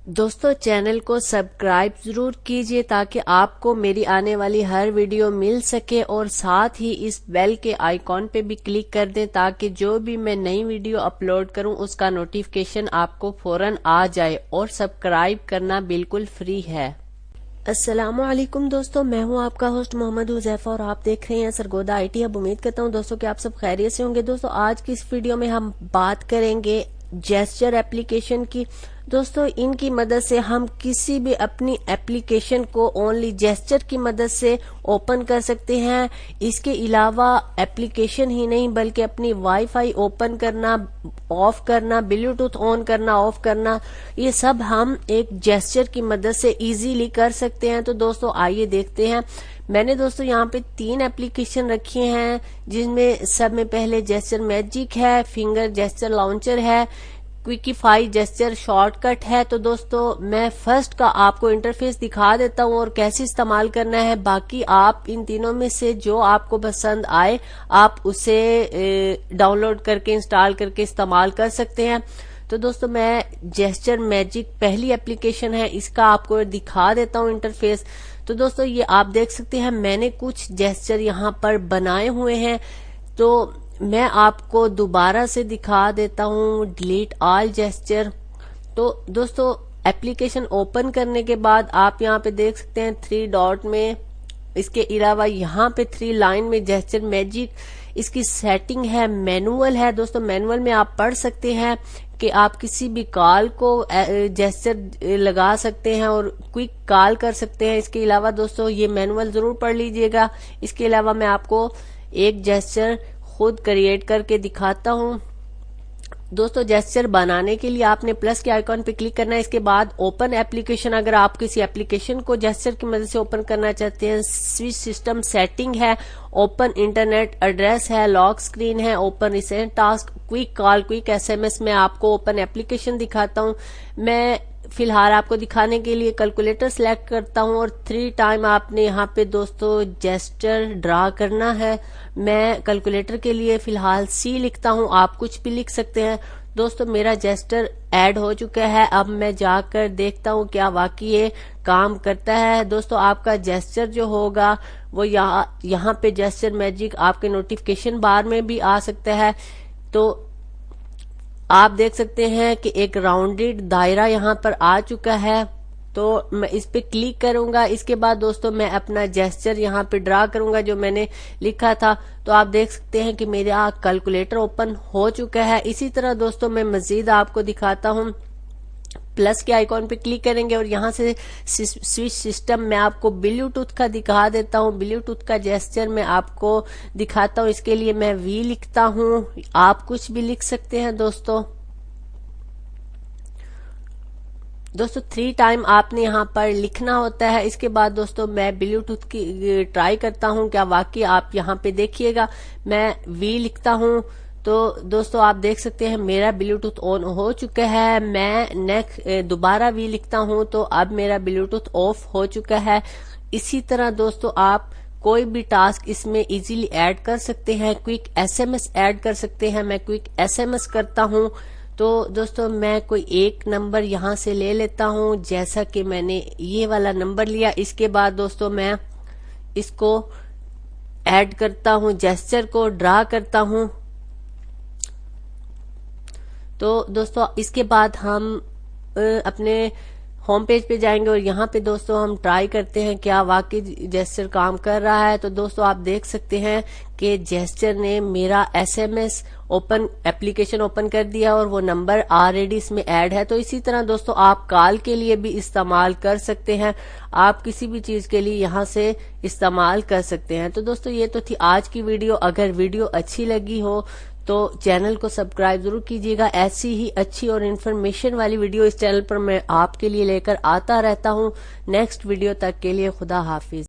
दोस्तों चैनल को सब्सक्राइब जरूर कीजिए ताकि आपको मेरी आने वाली हर वीडियो मिल सके और साथ ही इस बेल के आइकॉन पे भी क्लिक कर दें ताकि जो भी मैं नई वीडियो अपलोड करूं उसका नोटिफिकेशन आपको फौरन आ जाए। और सब्सक्राइब करना बिल्कुल फ्री है। अस्सलामुअलैकुम दोस्तों, मैं हूं आपका होस्ट मोहम्मद हुजैफा और आप देख रहे हैं सरगोदा IT हब। उम्मीद करता हूं दोस्तों कि आप सब खैरियत से होंगे। दोस्तों आज की इस वीडियो में हम बात करेंगे जेस्चर एप्लीकेशन की। दोस्तों इनकी मदद से हम किसी भी अपनी एप्लीकेशन को ओनली जेस्चर की मदद से ओपन कर सकते हैं। इसके अलावा एप्लीकेशन ही नहीं बल्कि अपनी वाईफाई ओपन करना, ऑफ करना, ब्लूटूथ ऑन करना, ऑफ करना, ये सब हम एक जेस्चर की मदद से इजीली कर सकते हैं। तो दोस्तों आइए देखते हैं। मैंने दोस्तों यहाँ पे 3 एप्लीकेशन रखे हैं जिनमें सब में पहले जेस्चर मैजिक है, फिंगर जेस्चर लॉन्चर है, क्विकीफाई जेस्चर शॉर्टकट है। तो दोस्तों मैं फर्स्ट का आपको इंटरफेस दिखा देता हूँ और कैसे इस्तेमाल करना है। बाकी आप इन तीनों में से जो आपको पसंद आए आप उसे डाउनलोड करके इंस्टॉल करके इस्तेमाल कर सकते हैं। तो दोस्तों मैं जेस्चर मैजिक पहली एप्लीकेशन है, इसका आपको दिखा देता हूँ इंटरफेस। तो दोस्तों ये आप देख सकते हैं मैंने कुछ जेस्चर यहाँ पर बनाए हुए हैं। तो मैं आपको दोबारा से दिखा देता हूँ डिलीट ऑल जेस्चर। तो दोस्तों एप्लीकेशन ओपन करने के बाद आप यहाँ पे देख सकते हैं 3 डॉट में, इसके अलावा यहाँ पे 3 लाइन में जेस्चर मैजिक। इसकी सेटिंग है मैनुअल है। दोस्तों मैनुअल में आप पढ़ सकते हैं कि आप किसी भी कॉल को जेस्चर लगा सकते हैं और क्विक कॉल कर सकते हैं। इसके अलावा दोस्तों ये मैनुअल जरूर पढ़ लीजिएगा। इसके अलावा मैं आपको एक जेस्चर खुद क्रिएट करके दिखाता हूं। दोस्तों जेस्चर बनाने के लिए आपने प्लस के आइकॉन पे क्लिक करना है। इसके बाद ओपन एप्लीकेशन, अगर आप किसी एप्लीकेशन को जेस्चर की मदद से ओपन करना चाहते हैं, स्विच सिस्टम सेटिंग है, ओपन इंटरनेट एड्रेस है, लॉक स्क्रीन है, open recent task, quick call, quick SMS में आपको ओपन एप्लीकेशन दिखाता हूं। मैं फिलहाल आपको दिखाने के लिए कैलकुलेटर सिलेक्ट करता हूं और 3 टाइम आपने यहाँ पे दोस्तों जेस्चर ड्रा करना है। मैं कैलकुलेटर के लिए फिलहाल C लिखता हूं, आप कुछ भी लिख सकते हैं। दोस्तों मेरा जेस्चर ऐड हो चुका है। अब मैं जाकर देखता हूं क्या वाकई ये काम करता है। दोस्तों आपका जेस्चर जो होगा वो यहाँ पे जेस्चर मैजिक आपके नोटिफिकेशन बार में भी आ सकता है। तो आप देख सकते हैं कि एक राउंडेड दायरा यहाँ पर आ चुका है। तो मैं इस पे क्लिक करूंगा। इसके बाद दोस्तों मैं अपना जेस्चर यहाँ पे ड्रा करूंगा जो मैंने लिखा था। तो आप देख सकते हैं कि मेरा कैलकुलेटर ओपन हो चुका है। इसी तरह दोस्तों मैं मजीद आपको दिखाता हूँ। प्लस के आइकॉन पे क्लिक करेंगे और यहाँ से स्विच सिस्टम में आपको ब्लूटूथ का दिखा देता हूँ। ब्लूटूथ का जेस्चर मैं आपको दिखाता हूँ। इसके लिए मैं V लिखता हूँ, आप कुछ भी लिख सकते हैं। दोस्तों 3 टाइम आपने यहाँ पर लिखना होता है। इसके बाद दोस्तों मैं ब्लूटूथ की ट्राई करता हूँ क्या वाकई आप यहाँ पे देखिएगा। मैं V लिखता हूँ तो दोस्तों आप देख सकते हैं मेरा ब्लूटूथ ऑन हो चुका है। मैं नेक्स्ट दोबारा V लिखता हूं तो अब मेरा ब्लूटूथ ऑफ हो चुका है। इसी तरह दोस्तों आप कोई भी टास्क इसमें इजीली ऐड कर सकते हैं। क्विक SMS ऐड कर सकते हैं। मैं क्विक SMS करता हूं। तो दोस्तों मैं कोई एक नंबर यहां से ले लेता हूं, जैसा कि मैंने ये वाला नंबर लिया। इसके बाद दोस्तों मैं इसको ऐड करता हूं, जेस्चर को ड्रा करता हूं। तो दोस्तों इसके बाद हम अपने होम पेज पे जाएंगे और यहाँ पे दोस्तों हम ट्राई करते हैं क्या वाकई जेस्चर काम कर रहा है। तो दोस्तों आप देख सकते हैं कि जेस्चर ने मेरा SMS ओपन एप्लीकेशन ओपन कर दिया और वो नंबर ऑलरेडी इसमें ऐड है। तो इसी तरह दोस्तों आप कॉल के लिए भी इस्तेमाल कर सकते हैं। आप किसी भी चीज के लिए यहाँ से इस्तेमाल कर सकते हैं। तो दोस्तों ये तो थी आज की वीडियो। अगर वीडियो अच्छी लगी हो तो चैनल को सब्सक्राइब जरूर कीजिएगा। ऐसी ही अच्छी और इन्फॉर्मेशन वाली वीडियो इस चैनल पर मैं आपके लिए लेकर आता रहता हूँ। नेक्स्ट वीडियो तक के लिए खुदा हाफिज।